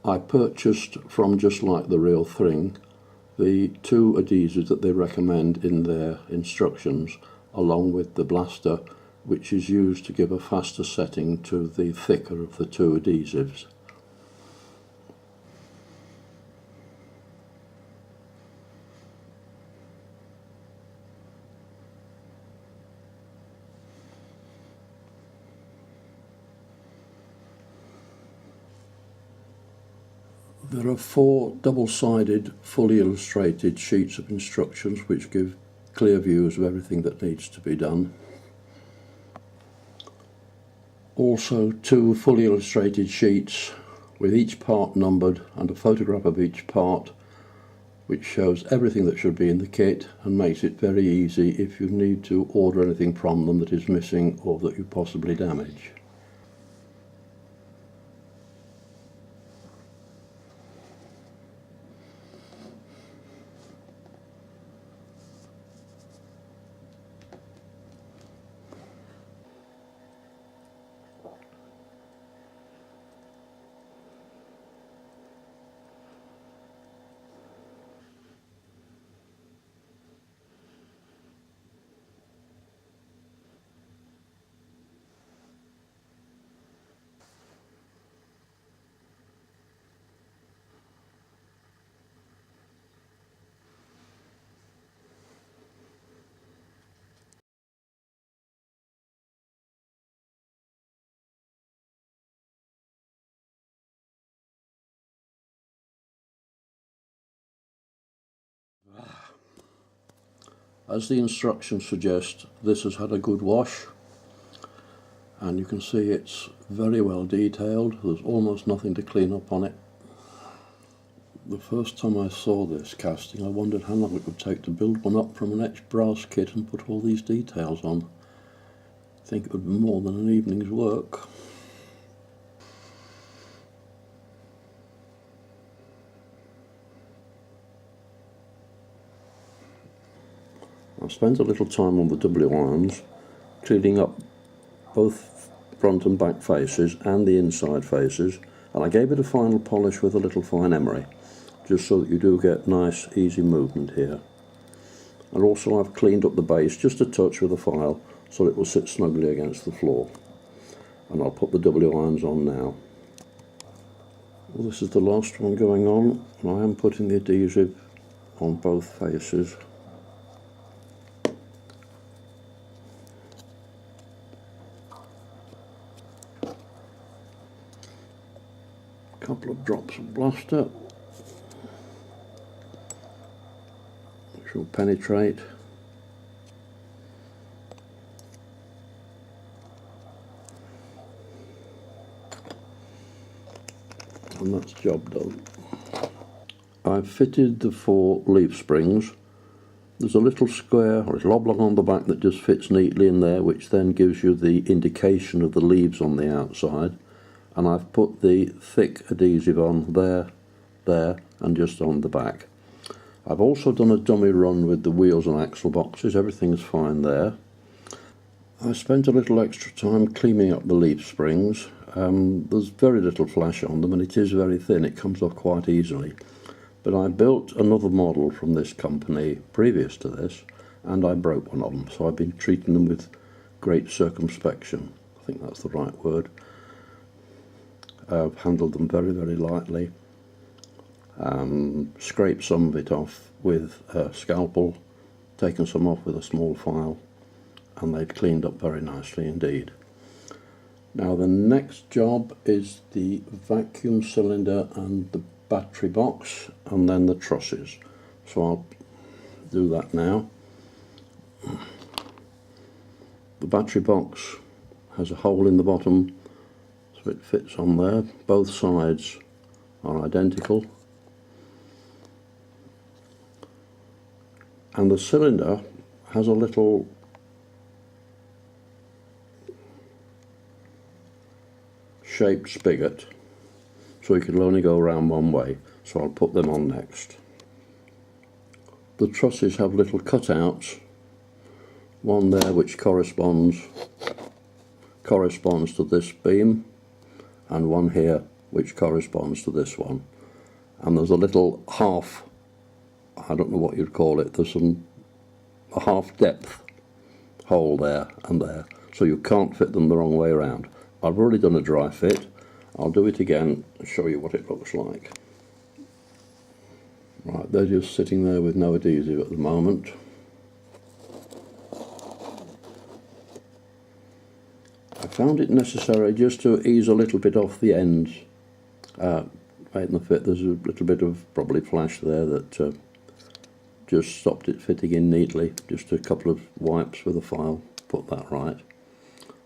I purchased from Just Like the Real Thing the 2 adhesives that they recommend in their instructions, along with the blaster, which is used to give a faster setting to the thicker of the 2 adhesives. There are 4 double-sided, fully illustrated sheets of instructions which give clear views of everything that needs to be done. Also 2 fully illustrated sheets with each part numbered and a photograph of each part, which shows everything that should be in the kit and makes it very easy if you need to order anything from them that is missing or that you possibly damage. As the instructions suggest, this has had a good wash, and you can see it's very well detailed. There's almost nothing to clean up on it. The first time I saw this casting, I wondered how long it would take to build one up from an etched brass kit and put all these details on. I think it would be more than an evening's work. I spent a little time on the W irons, cleaning up both front and back faces and the inside faces, and I gave it a final polish with a little fine emery, just so that you do get nice easy movement here. And also I've cleaned up the base just a touch with a file so it will sit snugly against the floor. And I'll put the W irons on now. Well, this is the last one going on, and I am putting the adhesive on both faces. Couple of drops of blaster which will penetrate, and that's job done. I've fitted the 4 leaf springs. There's a little square or a little oblong on the back that just fits neatly in there, which then gives you the indication of the leaves on the outside. And I've put the thick adhesive on there, and just on the back. I've also done a dummy run with the wheels and axle boxes. Everything's fine there. I spent a little extra time cleaning up the leaf springs. There's very little flash on them, and it is very thin. It comes off quite easily. But I built another model from this company previous to this, and I broke one of them. So I've been treating them with great circumspection. I think that's the right word. I've handled them very, very lightly, scraped some of it off with a scalpel, taken some off with a small file, and they've cleaned up very nicely indeed. Now the next job is the vacuum cylinder and the battery box, and then the trusses. So I'll do that now. The battery box has a hole in the bottom, so it fits on there. Both sides are identical, and the cylinder has a little shaped spigot, so it can only go around one way, so I'll put them on next. The trusses have little cutouts, one there which corresponds to this beam, and one here which corresponds to this one. And there's a little half, I don't know what you'd call it, there's a half depth hole there and there, so you can't fit them the wrong way around. I've already done a dry fit. I'll do it again and show you what it looks like. Right, they're just sitting there with no adhesive at the moment. I found it necessary just to ease a little bit off the ends. Right in the fit, there's a little bit of probably flash there that just stopped it fitting in neatly. Just a couple of wipes with a file put that right.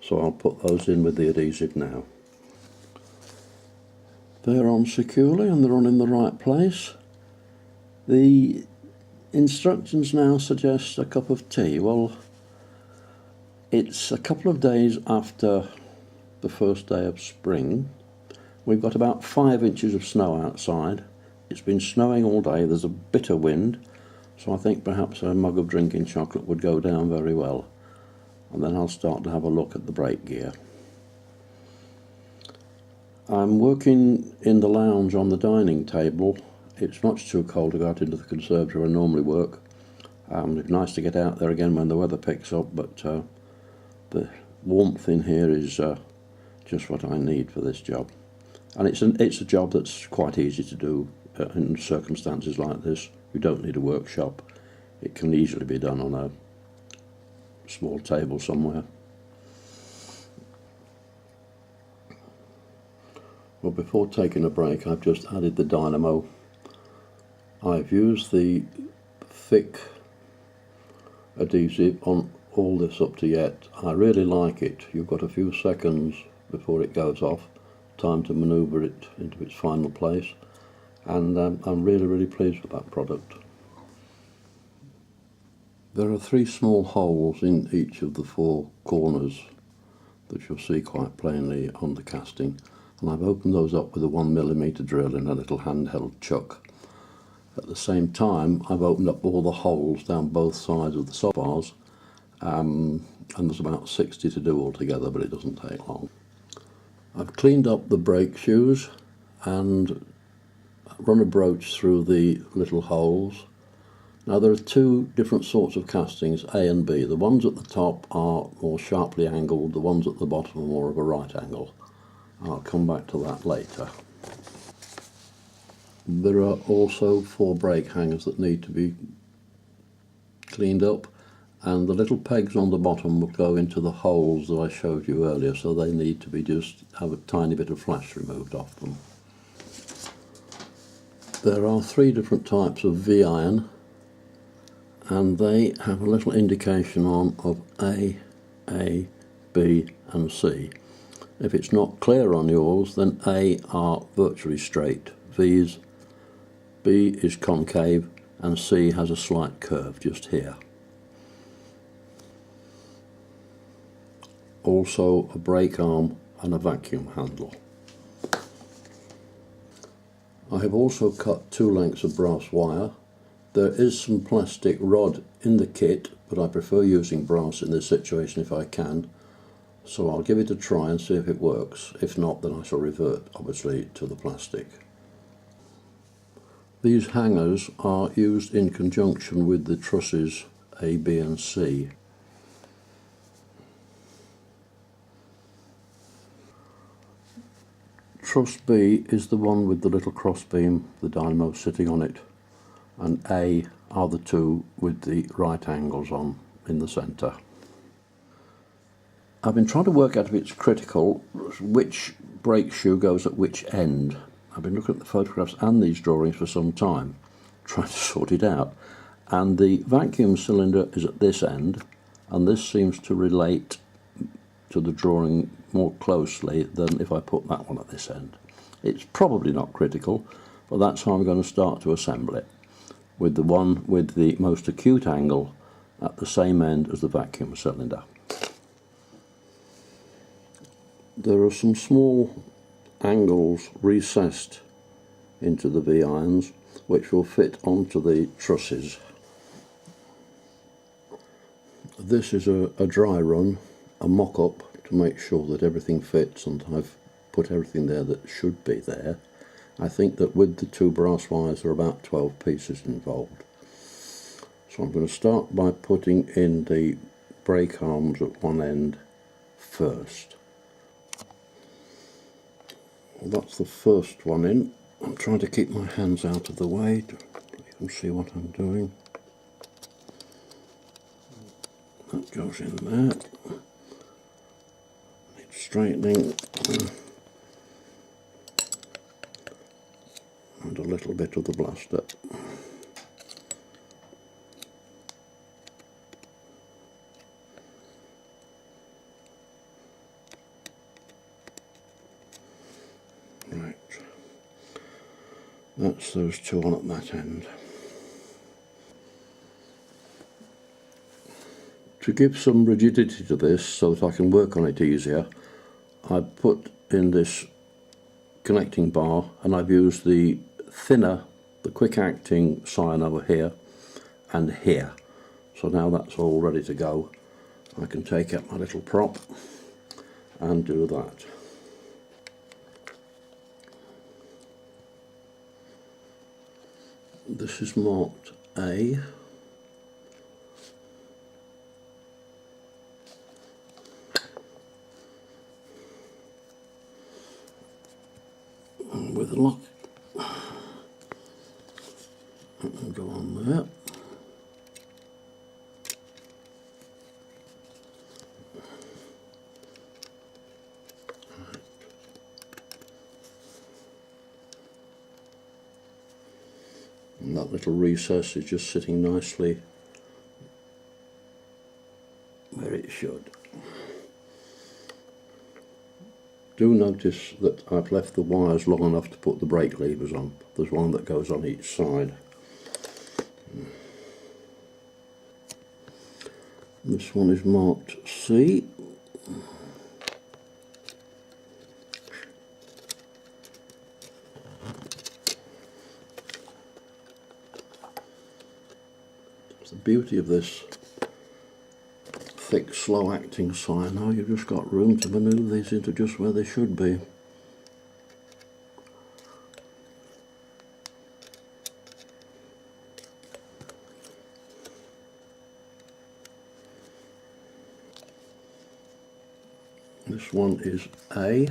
So I'll put those in with the adhesive now. They're on securely and they're on in the right place. The instructions now suggest a cup of tea. Well, it's a couple of days after the first day of spring. We've got about 5 inches of snow outside. It's been snowing all day, there's a bitter wind, so I think perhaps a mug of drinking chocolate would go down very well. And then I'll start to have a look at the brake gear. I'm working in the lounge on the dining table. It's much too cold to go out into the conservatory where I normally work. It's nice to get out there again when the weather picks up, but the warmth in here is just what I need for this job. And it's a job that's quite easy to do in circumstances like this. You don't need a workshop. It can easily be done on a small table somewhere. Well, before taking a break, I've just added the dynamo. I've used the thick adhesive on all this up to yet. I really like it. You've got a few seconds before it goes off, time to manoeuvre it into its final place, and I'm really pleased with that product. There are 3 small holes in each of the 4 corners that you'll see quite plainly on the casting, and I've opened those up with a 1mm drill in a little handheld chuck. At the same time, I've opened up all the holes down both sides of the sub bars, and there's about 60 to do altogether, but it doesn't take long. I've cleaned up the brake shoes and run a broach through the little holes. Now there are 2 different sorts of castings, A and B. The ones at the top are more sharply angled, the ones at the bottom are more of a right angle. I'll come back to that later. There are also 4 brake hangers that need to be cleaned up, and the little pegs on the bottom will go into the holes that I showed you earlier, so they need to be just have a tiny bit of flash removed off them. There are 3 different types of V-iron, and they have a little indication on of A, B and C. If it's not clear on yours, then A are virtually straight V's, B is concave, and C has a slight curve just here. Also a brake arm and a vacuum handle. I have also cut 2 lengths of brass wire. There is some plastic rod in the kit, but I prefer using brass in this situation if I can, so I'll give it a try and see if it works. If not, then I shall revert obviously to the plastic. These hangers are used in conjunction with the trusses A, B and C. Truss B is the one with the little crossbeam, the dynamo sitting on it, and A are the 2 with the right angles on in the centre. I've been trying to work out if it's critical which brake shoe goes at which end. I've been looking at the photographs and these drawings for some time, trying to sort it out, and the vacuum cylinder is at this end, and this seems to relate to the drawing more closely than if I put that one at this end. It's probably not critical, but that's how I'm going to start to assemble it, with the one with the most acute angle at the same end as the vacuum cylinder. There are some small angles recessed into the V-irons which will fit onto the trusses. This is a dry run, a mock-up to make sure that everything fits, and I've put everything there that should be there. I think that with the 2 brass wires there are about 12 pieces involved. So I'm going to start by putting in the brake arms at one end first. Well, that's the first one in. I'm trying to keep my hands out of the way so you can see what I'm doing. That goes in there. It's straightening. And a little bit of the blaster. Right. That's those 2 on at that end. To give some rigidity to this so that I can work on it easier, I've put in this connecting bar and I've used the thinner, the quick acting sign over here and here. So now that's all ready to go. I can take out my little prop and do that. This is marked A. And with a lock, that can go on there. And that little recess is just sitting nicely where it should. Do notice that I've left the wires long enough to put the brake levers on. There's one that goes on each side. This one is marked C. It's the beauty of this thick, slow acting sign. Now you've just got room to manoeuvre these into just where they should be. This one is A.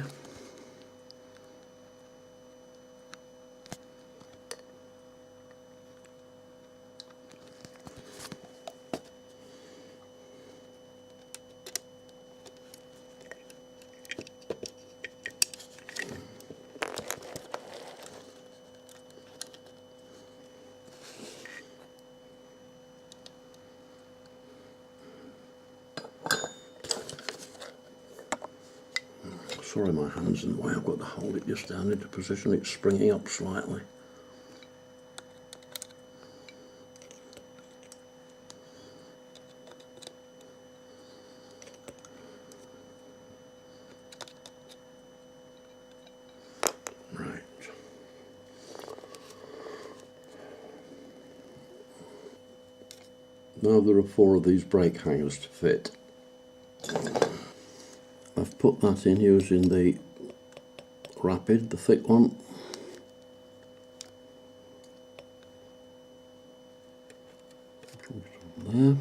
Sorry, my hand's in the way. I've got to hold it just down into position. It's springing up slightly. Right. Now there are 4 of these brake hangers to fit. I've put that in using the Rapid, the thick one. There.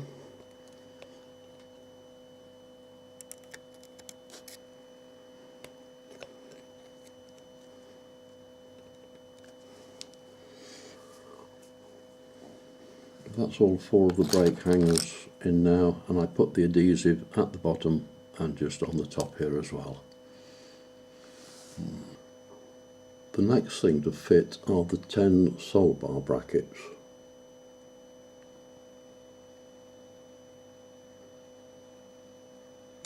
That's all 4 of the brake hangers in now, and I put the adhesive at the bottom and just on the top here as well. The next thing to fit are the 10 soul bar brackets.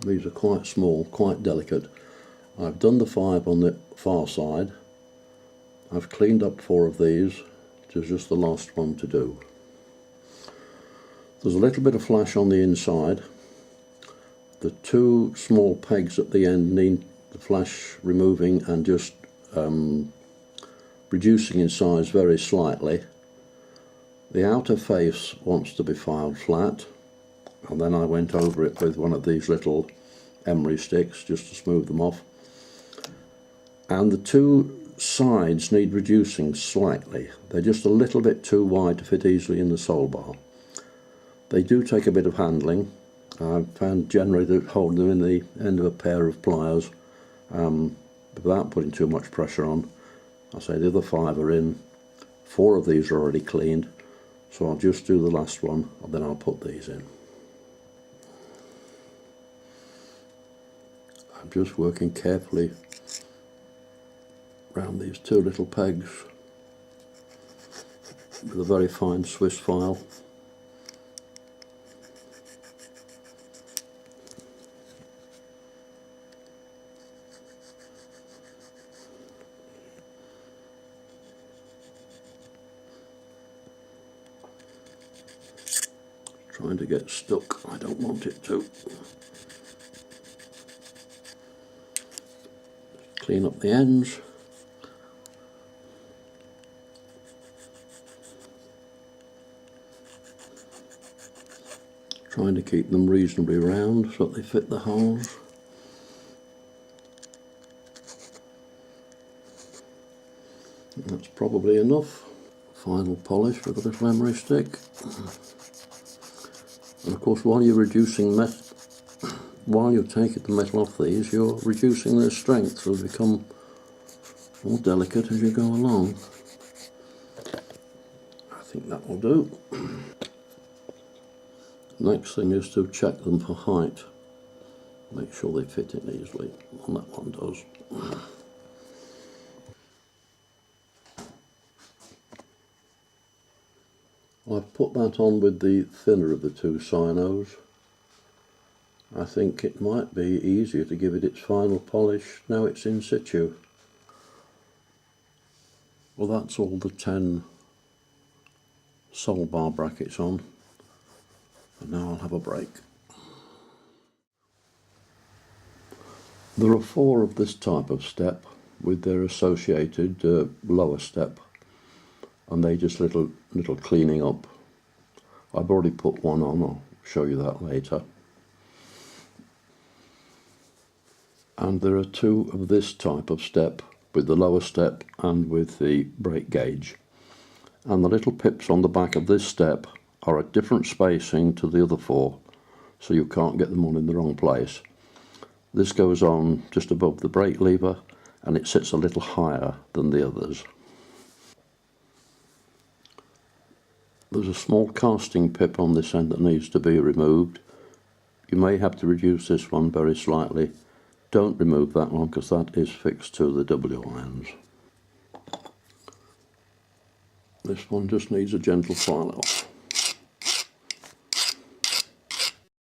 These are quite small, quite delicate. I've done the 5 on the far side. I've cleaned up 4 of these. There's just the last one to do. There's a little bit of flash on the inside. The 2 small pegs at the end need the flash removing and just reducing in size very slightly. The outer face wants to be filed flat, and then I went over it with one of these little emery sticks just to smooth them off. And the two sides need reducing slightly. They're just a little bit too wide to fit easily in the sole bar. They do take a bit of handling. I've found generally that holding them in the end of a pair of pliers without putting too much pressure on. I say the other 5 are in, 4 of these are already cleaned, so I'll just do the last one and then I'll put these in. I'm just working carefully around these 2 little pegs with a very fine Swiss file. Trying to get stuck, I don't want it to. Clean up the ends. Trying to keep them reasonably round so that they fit the holes. And that's probably enough. Final polish with a little emery stick. And of course, while you're taking the metal off these, you're reducing their strength, so they become more delicate as you go along. I think that will do. Next thing is to check them for height. Make sure they fit in easily, and that one does. I've put that on with the thinner of the 2 cynos. I think it might be easier to give it its final polish now it's in situ. Well, that's all the 10 sole bar brackets on, and now I'll have a break. There are 4 of this type of step with their associated lower step, and they just little cleaning up. I've already put one on, I'll show you that later. And there are 2 of this type of step with the lower step and with the brake gauge. And the little pips on the back of this step are at different spacing to the other 4, so you can't get them on in the wrong place. This goes on just above the brake lever and it sits a little higher than the others. There's a small casting pip on this end that needs to be removed. You may have to reduce this one very slightly. Don't remove that one because that is fixed to the W irons. This one just needs a gentle file off.